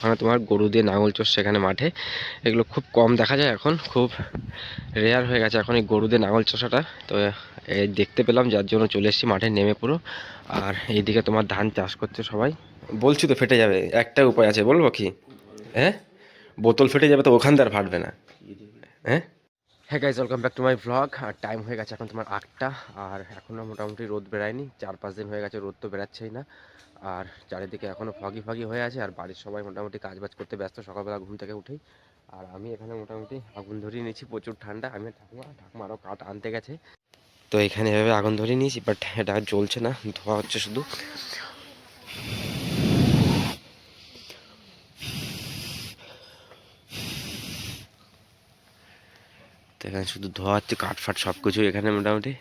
ওখানে তোমার গরু দিয়ে নাঙল চড়ছে এখানে মাঠে। এগুলো খুব কম দেখা যায় এখন, খুব রেয়ার হয়ে গেছে এখন এই গরু দিয়ে নাঙল চষাটা। তো এই দেখতে পেলাম, যার জন্য চলে এসেছি মাঠে নেমে পুরো। আর এইদিকে তোমার ধান চাষ করছে সবাই। বলছি তো ফেটে যাবে, একটা উপায় আছে, বলবো কি? হ্যাঁ, বোতল ফেটে যাবে তো ওখান দিয়ে আর ফাটবে না। হ্যাঁ হ্যাঁ guys, welcome back to my vlog. আর টাইম হয়ে গেছে এখন তোমার 8টা। আর এখনও মোটামুটি রোদ বেরায়নি, 4-5 দিন হয়ে গেছে রোদ তো বেরাচ্ছেই না। আর চারিদিকে এখনও ফগি ফগি হয়ে আছে। আর বাড়ির সবাই মোটামুটি কাজবাজ করতে ব্যস্ত সকালবেলা ঘুম থেকে উঠেই। আর আমি এখানে মোটামুটি আগুন ধরিয়ে নিয়েছি, প্রচুর ঠান্ডা। আমি ঠাকুমা আরও কাঠ আনতে গেছে, তো এখানে এভাবে আগুন ধরিয়ে নিয়েছি। বাট এটা জ্বলছে না, ধোয়া হচ্ছে শুধু। তো এখানে শুধু ধোয়া হচ্ছে, কাঠ ফাট সব কিছু এখানে মোটামুটি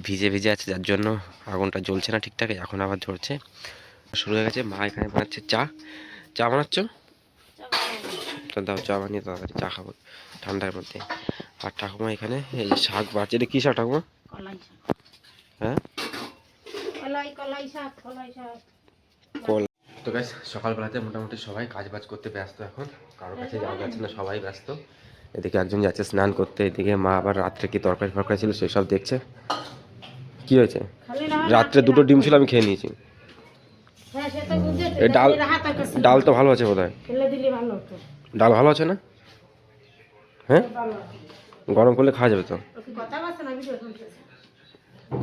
ভিজে ভিজে আছে, যার জন্য আগুনটা জ্বলছে না ঠিকঠাক। এখন আবার ধরছে, শুরু হয়ে গেছে। মা এখানে বানাচ্ছে চা। চা বানাচ্ছ? তো দাও, চা বানিয়ে তাড়াতাড়ি চা খাবো ঠান্ডার মধ্যে। আর ঠাকুমা এখানে এই যে শাক বাড়ছে। এটা কী শাক ঠাকুমা? হ্যাঁ, কল। তো গাইস, সকালবেলাতে মোটামুটি সবাই কাজ বাজ করতে ব্যস্ত এখন, কারোর কাছে যাওয়া যাচ্ছে না, সবাই ব্যস্ত। এদিকে একজন যাচ্ছে স্নান করতে, এদিকে মা আবার রাত্রে কি তরকারি ফরকারি ছিল সেসব দেখছে। কি হয়েছে? রাত্রে 2টো ডিম ছিল, আমি খেয়ে নিয়েছি। এই ডাল, ডাল তো ভালো আছে বোধ হয়। ডাল ভালো আছে না? হ্যাঁ, গরম করলে খাওয়া যাবে তো।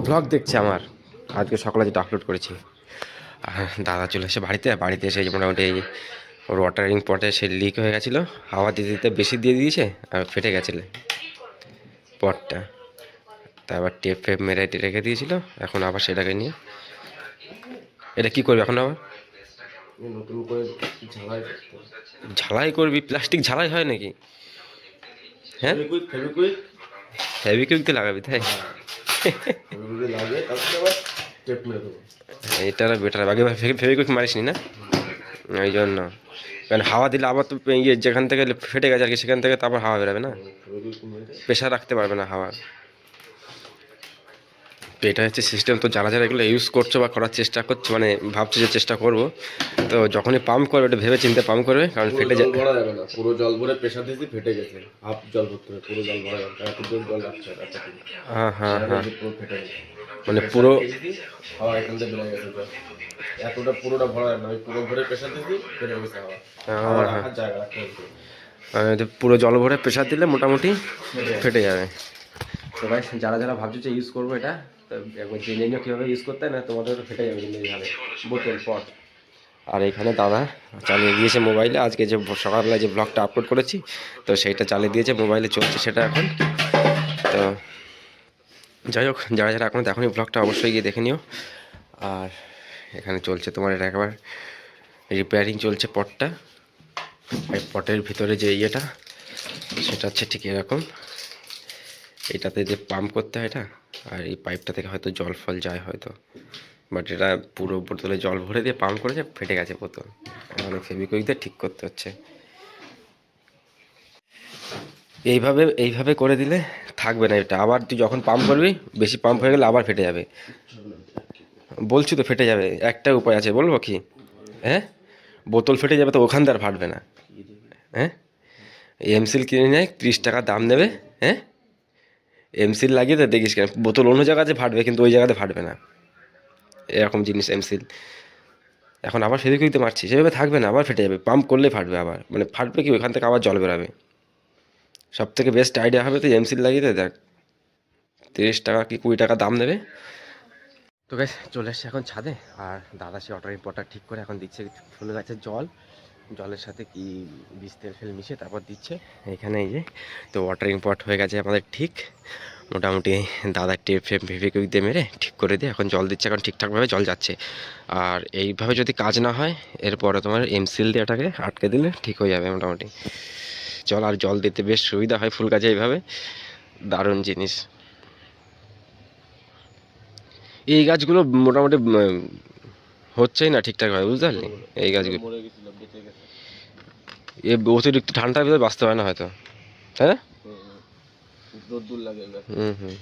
ব্লগ দেখছে আমার, আজকে সকালে যেটা আপলোড করেছি। আর দাদা চলে এসে বাড়িতে, বাড়িতে এসে মোটামুটি এই ওর ওয়াটারিং পটে সে লিক হয়ে গেছিলো, হাওয়া দিতে দিতে বেশি দিয়ে দিয়েছে আর ফেটে গেছিলো পটটা। তারপর টেপ ফেপ মেরে রেখে দিয়েছিল, এখন আবার সেটাকে নিয়ে এটা কি করবি এখন আবার? নতুন করে ঝালাই করবি? প্লাস্টিক ঝালাই হয় নাকি? হ্যাঁ, ফেবিকুইক দিয়ে লাগাবি তাই? এটা বেটার, আগে ফেবিকুইক মারিস নি না, ওই জন্য। কারণ হাওয়া দিলে আবার তো ইয়ে যেখান থেকে ফেটে গেছে আর কি, সেখান থেকে তো আবার হাওয়া বেরোবে না, প্রেশার রাখতে পারবে না হাওয়া। তো এটা হচ্ছে সিস্টেম। তো যারা যারা এগুলো ইউজ করছো বা করার চেষ্টা করছো, মানে ভাবছো যে চেষ্টা করবো, তো যখনই পাম্প করবে এটা ভেবে চিন্তে পাম্প করবে, কারণ ফেটে যায়। ভরা যাবে না, পুরো জল ভরে প্রেশার দিয়েছি, ফেটে গেছে। হাফ জল ভরতে হবে, পুরো জল ভরা যাবে না, এত জল রাখছে। হ্যাঁ হ্যাঁ হ্যাঁ, মানে পুরো হাওয়া এখান থেকে বেরিয়ে গেছে জল, এতটা পুরোটা ভরা যাবে না, আমি পুরো ভরে প্রেশার দিয়েছি, ফেটে গেছে হাওয়া। হাওয়া রাখার জায়গা রাখতে হবে, পুরো জল ভরে প্রেশার দিলে মোটামুটি ফেটে যাবে। তো ভাই, যারা যারা ভাবছো যে ইউজ করবো এটা, তো একবার জেনে নিও কীভাবে ইউজ করতে হয়, না তোমাদের ফেটে যাবে কিন্তু এইভাবে বোতল পট। আর এখানে দাদা চালিয়ে দিয়েছে মোবাইলে, আজকে যে সকালবেলা যে ব্লগটা আপলোড করেছি, তো সেইটা চালিয়ে দিয়েছে মোবাইলে, চলছে সেটা এখন। তো যাই হোক, যারা যারা এখনও দেখোনি ব্লগটা অবশ্যই গিয়ে দেখে নিও। আর এখানে চলছে তোমার এটা একবার রিপেয়ারিং চলছে পটটা। এই পটের ভিতরে যে ইয়েটা, সেটা হচ্ছে ঠিক এরকম, এটাতে যে পাম্প করতে হয় এটা, আর এই পাইপটা থেকে হয়তো জল ফল যায় হয়তো, বাট এটা পুরো বোতলে জল ভরে দিয়ে পাম্প করেছে, ফেটে গেছে বোতল, অনেক ফেবিকুইক দিয়ে ঠিক করতে হচ্ছে। এইভাবে এইভাবে করে দিলে থাকবে না এটা, আবার তুই যখন পাম্প করবি বেশি পাম্প হয়ে গেলে আবার ফেটে যাবে। বলছি তো ফেটে যাবে, একটা উপায় আছে, বলবো কি? হ্যাঁ, বোতল ফেটে যাবে তো ওখান দিয়ে আর ফাটবে না। হ্যাঁ, এমসিল কিনে নেয়, 30 টাকা দাম নেবে। হ্যাঁ, এমসিল লাগিয়ে তো দেখিস কেন, বোতল অন্য জায়গাতে ফাটবে কিন্তু ওই জায়গাতে ফাটবে না, এরকম জিনিস এমসিল। এখন আবার ফেবিকুইকতে মারছি, সেভাবে থাকবে না, আবার ফেটে যাবে, পাম্প করলেই ফাটবে আবার, মানে ফাটবে কি ওইখান থেকে আবার জল বেরাবে। সব থেকে বেস্ট আইডিয়া হবে তো এমসিল লাগিয়ে দে, দেখ 30 টাকা কি 20 টাকা দাম নেবে। তো গাইস, চলে এসছে এখন ছাদে। আর দাদা সে ওয়াটারিং পটটা ঠিক করে এখন দিচ্ছে ফুল গাছের জল, জলের সাথে কি বীজ তেল ফেল মিশিয়ে তারপর দিচ্ছে এখানে। এই যে, তো ওয়াটারিং পট হয়ে গেছে আমাদের ঠিক মোটামুটি। দাদা টেপ ফেপ ফেভিকুইক দিয়ে মেরে ঠিক করে দিয়ে এখন জল দিচ্ছে, এখন ঠিকঠাকভাবে জল যাচ্ছে। আর এইভাবে যদি কাজ না হয়, এরপরে তোমার এমসিল দিয়ে এটাকে আটকে দিলে ঠিক হয়ে যাবে মোটামুটি জল। আর জল দিতে বেশ সুবিধা হয় ফুল গাছে এইভাবে, দারুণ জিনিস। এই গাছগুলো মোটামুটি হচ্ছেই না ঠিকঠাকভাবে, বুঝতে পারলি? এই গাছগুলো এ অতিরিক্ত ঠান্ডার ভিতরে বাঁচতে হয় না হয়তো, তাই না? হুম হুম।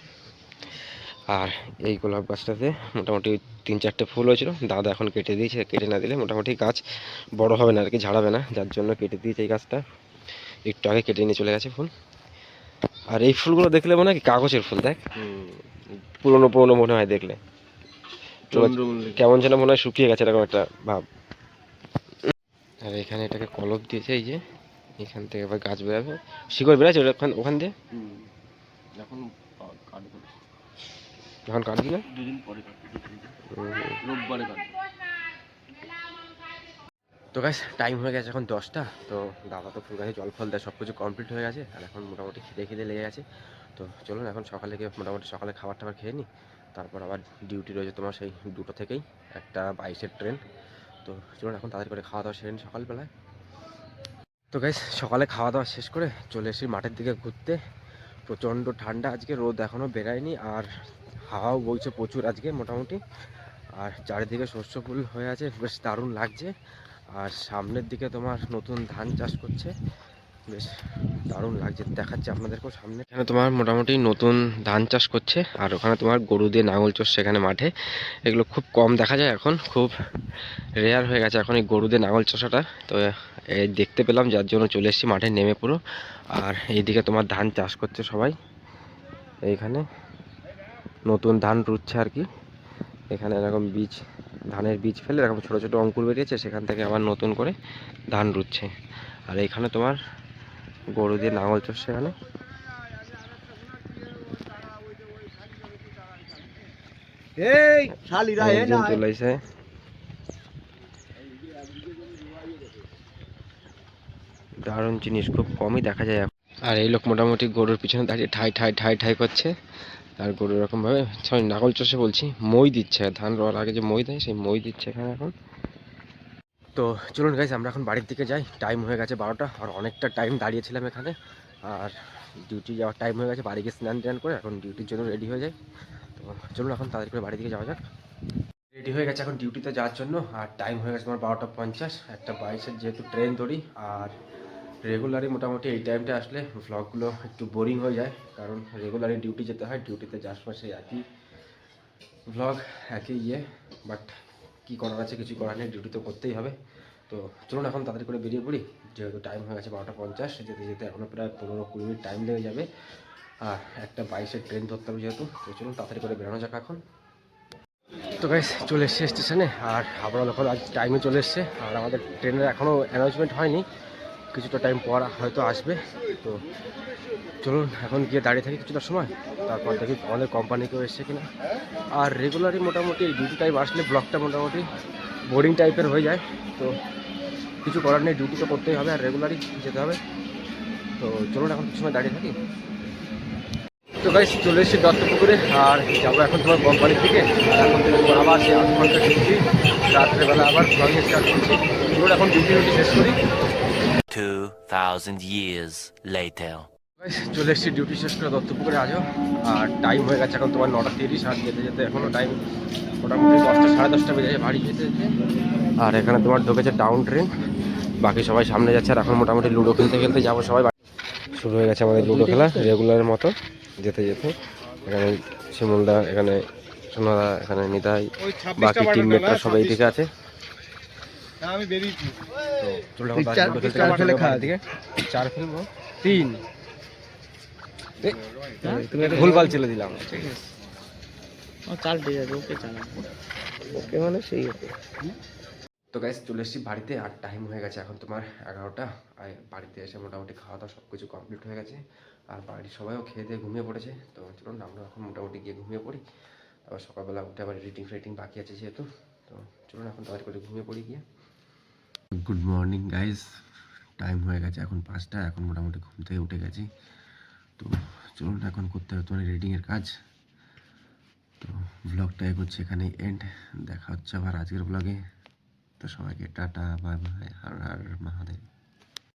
আর এই গোলাপ গাছটাতে মোটামুটি 3-4টে ফুল হয়েছিল, দাদা এখন কেটে দিয়েছে। কেটে না দিলে মোটামুটি গাছ বড় হবে না আর কি, ঝাড়াবে না, যার জন্য কেটে দিয়েছে এই গাছটা। একটু আগে কেটে নিয়ে চলে গেছে ফুল। আর এই ফুলগুলো দেখলে মনে হয় কি কাগজের ফুল, দেখ পুরোনো পুরোনো মনে হয় দেখলে, কেমন যেন মনে হয় শুকিয়ে গেছে এরকম একটা ভাব। আর এখানে এটাকে কলপ দিয়েছে, এই যে এখান থেকে আবার গাছ বেরাবে, শিকড় বেরাচ্ছে ওখান ওখান দিয়ে। এখন কাটবে, যখন কাটবি না 2 দিন পরে রোববারে কাটবে। তো গাইস টাইম হয়ে গেছে এখন 10টা। তো দাদা তো ফুল গাছে জল ফল দেয়, সব কিছু কমপ্লিট হয়ে গেছে। আর এখন মোটামুটি খিদে খিদে লেগে গেছে। তো চলুন এখন সকালে গিয়ে মোটামুটি সকালে খাবার টাবার খেয়ে নিই, তারপর আবার ডিউটি রয়েছে তোমার সেই 2টো থেকেই, একটা 22-এর ট্রেন। তো চলুন এখন তাড়াতাড়ি করে খাওয়া দাওয়া সেরে নিই সকালবেলায়। তো গাইস সকালে খাওয়া দাওয়া শেষ করে চলে এসেছি মাঠের দিকে ঘুরতে। প্রচণ্ড ঠান্ডা আজকে, রোদ এখনও বেরায়নি, আর হাওয়াও বইছে প্রচুর আজকে মোটামুটি। আর চারিদিকে শস্য ফুল হয়ে আছে, বেশ দারুণ লাগছে। আর সামনের দিকে তোমার নতুন ধান চাষ করছে, বেশ দারুণ লাগছে, দেখাচ্ছে আপনাদেরকেও সামনে। এখানে তোমার মোটামুটি নতুন ধান চাষ করছে, আর ওখানে তোমার গরু দিয়ে নাঙল চড়ছে এখানে মাঠে। এগুলো খুব কম দেখা যায় এখন, খুব রেয়ার হয়ে গেছে এখন এই গরু দিয়ে নাঙল চষাটা। তো এই দেখতে পেলাম, যার জন্য চলে এসেছি মাঠে নেমে পুরো। আর এইদিকে তোমার ধান চাষ করছে সবাই, এইখানে নতুন ধান রুচ্ছে আর কি। এখানে এরকম বীজ, ধানের বীজ ফেলে এরকম ছোটো ছোটো অঙ্কুর বেরিয়েছে, সেখান থেকে আবার নতুন করে ধান রুচ্ছে। আর এইখানে তোমার গরু দিয়ে নাঙল চড়ছে এখানে। একজন চলে এসে, দারুণ জিনিস, খুব কমই দেখা যায়। আর এই লোক মোটামুটি গরুর পিছনে দাঁড়িয়ে ঠাই ঠাই ঠাই ঠাই করছে। আর গরু এরকমভাবে, সরি নাঙল চষে বলছি, মই দিচ্ছে, ধান রোয়ার আগে যে মই দেয় সেই মই দিচ্ছে এখানে এখন। তো চলুন গাইস আমরা এখন বাড়ির দিকে যাই, টাইম হয়ে গেছে 12টা, আর অনেকটা টাইম দাঁড়িয়েছিলাম এখানে। আর ডিউটি যাওয়ার টাইম হয়ে গেছে, বাড়ি গিয়ে স্নান টান করে এখন ডিউটির জন্য রেডি হয়ে যায়। তো চলুন এখন তাড়াতাড়ি করে বাড়ি দিকে যাওয়া যাক। রেডি হয়ে গেছে এখন ডিউটিতে যাওয়ার জন্য, আর টাইম হয়ে গেছে আমার 12টা 50। একটা 22-এর যেহেতু ট্রেন ধরি, আর রেগুলারই মোটামুটি এই টাইমটা আসলে ভ্লগগুলো একটু বোরিং হয়ে যায়, কারণ রেগুলারই ডিউটি যেতে হয়, ডিউটিতে যাওয়ার সময় সেই একই ভ্লগ, একই বাট কী করার আছে, কিছু করার নেই, ডিউটি তো করতেই হবে। তো চলুন এখন তাড়াতাড়ি করে বেরিয়ে পড়ি, যেহেতু টাইম হয়ে গেছে 12টা 50, যেতে যেতে এখনও প্রায় 15-20 মিনিট টাইম লেগে যাবে। আর একটা 22-এর ট্রেন ধরতে হবে যেহেতু, তো চলুন তাড়াতাড়ি করে বেরোনো যাক এখন। তো গাইস চলে এসছে স্টেশনে, আর আমরা যখন আজ টাইমে চলে এসছে, আর আমাদের ট্রেনের এখনও অ্যানাউন্সমেন্ট হয়নি, কিছুটা টাইম পর হয়তো আসবে। তো চলুন এখন গিয়ে দাঁড়িয়ে থাকি কিছুটা সময়, তারপর দেখি আমাদের কোম্পানিকেও এসছে কিনা। আর রেগুলারই মোটামুটি ডিউটি টাইম আসলে ব্লগটা মোটামুটি বোরিং টাইপের হয়ে যায়, তো কিছু করার নেই, ডিউটি তো করতেই হবে আর রেগুলারই যেতে হবে। তো চলুন এখন কিছু সময় দাঁড়িয়ে থাকি। তো গাইস চলে এসেছি দত্তপুকুরে, আর যাবো এখন তোমার কোম্পানির দিকে। আর এখন থেকে তোমার আবার সেই 8 ঘন্টা ডিউটি, রাত্রেবেলা আবার ব্লগিং স্টার্ট করছি। চলুন এখন ডিউটি শেষ করি। 2000 years later. চলে এসেছি ডিউটি শেষ করে দত্তপুকুরে আজও, আর টাইম হয়ে গেছে এখন তোমার 9টা 30, আর যেতে যেতে এখনও টাইম মোটামুটি 10টা 10:30 বেজে যায় বাড়ি যেতে যেতে। আর এখানে তোমার ঢুকেছে ডাউন ট্রেন, বাকি সবাই সামনে যাচ্ছে। আর এখন মোটামুটি লুডো খেলতে খেলতে যাবো সবাই। শুরু হয়ে গেছে আমাদের লুডো খেলা রেগুলারের মতো, যেতে যেতে এখানে শিমুলদা, এখানে সোনাদা, এখানে নিতাই, বাকি টিমমেটরা সবাই দিকে আছে। আমি বেরিয়েছি তো চলো দিকে 4 ফেলবো 3, ভুলভাল ছেলে দিলাম, ঠিক আছে চাল ঠিক আছে, ওকে চালা ওকে মানে সেই ওকে। তো গাইস চলে এসেছি বাড়িতে, আর টাইম হয়ে গেছে এখন তোমার 11টা। আর বাড়িতে এসে মোটামুটি খাওয়া দাওয়া সব কিছু কমপ্লিট হয়ে গেছে, আর বাড়ির সবাইও খেয়ে দিয়ে ঘুমিয়ে পড়েছে। তো চলুন আমরা এখন মোটামুটি গিয়ে ঘুমিয়ে পড়ি, আবার সকালবেলা উঠে আবার এডিটিং বাকি আছে যেহেতু। তো চলুন এখন তাড়াতাড়ি করে ঘুমিয়ে পড়ি গিয়ে। গুড মর্নিং গাইস, টাইম হয়ে গেছে এখন 5টা, এখন মোটামুটি ঘুম থেকে উঠে গেছি। তো চলুন এখন করতে হবে তোমার এডিটিংয়ের কাজ। তো ব্লগটা এগোচ্ছে এখানেই এন্ড, দেখা হচ্ছে আবার আজকের ব্লগে। তো সবাইকে tata, bye bye, Har Har Mahadev.